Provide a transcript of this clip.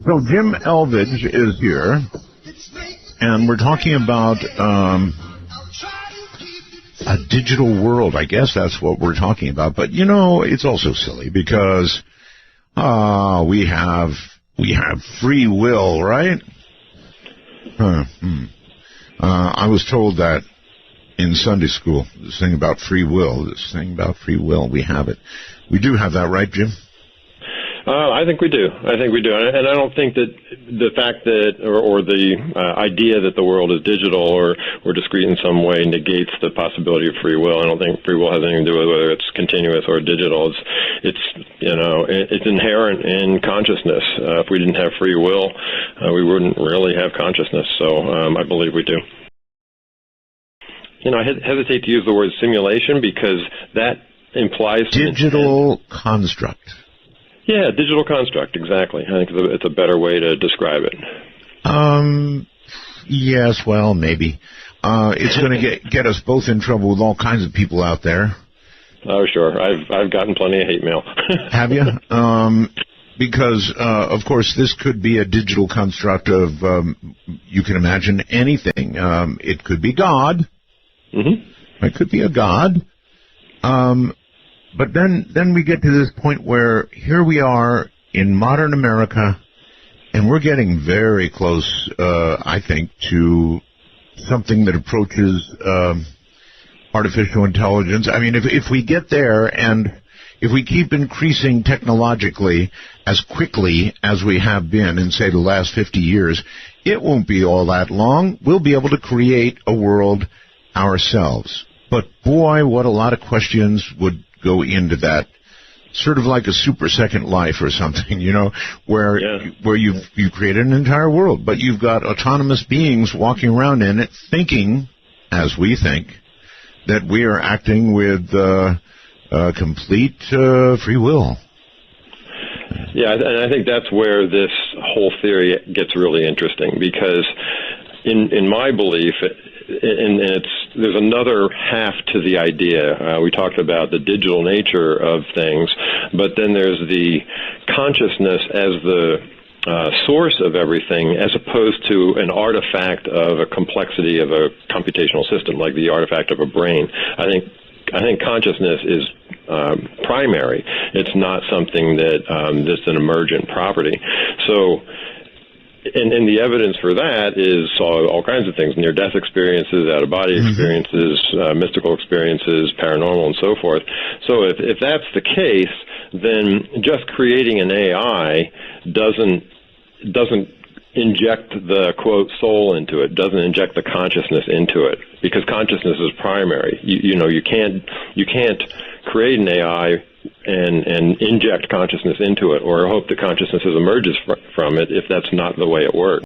So Jim Elvidge is here, and we're talking about a digital world. I guess that's what we're talking about. But, you know, it's also silly because we have free will, right? I was told that in Sunday school, this thing about free will, we have it. We do have that, right, Jim? I think we do. And I don't think that the fact that, or the idea that the world is digital or discrete in some way negates the possibility of free will. I don't think free will has anything to do with whether it's continuous or digital. It's inherent in consciousness. If we didn't have free will, we wouldn't really have consciousness. So I believe we do. I hesitate to use the word simulation because that implies digital construct. Yeah, digital construct, exactly. I think it's a better way to describe it. Yes, well, maybe. It's going to get us both in trouble with all kinds of people out there. Oh, sure. I've gotten plenty of hate mail. Have you? Because, of course, this could be a digital construct of, you can imagine anything. It could be God. Mm-hmm. It could be a God. But then we get to this point where here we are in modern America, and we're getting very close, I think, to something that approaches artificial intelligence. I mean, if we get there and if we keep increasing technologically as quickly as we have been in, say, the last 50 years, it won't be all that long. We'll be able to create a world ourselves. But boy, what a lot of questions would go into that, sort of like a super second life or something, where you've created an entire world, but you've got autonomous beings walking around in it thinking, as we think, that we are acting with complete free will. Yeah, and I think that's where this whole theory gets really interesting, because in my belief, there's another half to the idea. We talked about the digital nature of things, but then there's the consciousness as the source of everything, as opposed to an artifact of a complexity of a computational system, like the artifact of a brain. I think consciousness is primary. It's not something that's an emergent property. So. And the evidence for that is all kinds of things: near-death experiences, out-of-body experiences, mystical experiences, paranormal, and so forth. So if that's the case, then just creating an AI doesn't inject the, quote, soul into it, doesn't inject the consciousness into it, because consciousness is primary. You can't create an AI and inject consciousness into it, or hope that consciousness emerges from it, if that's not the way it works.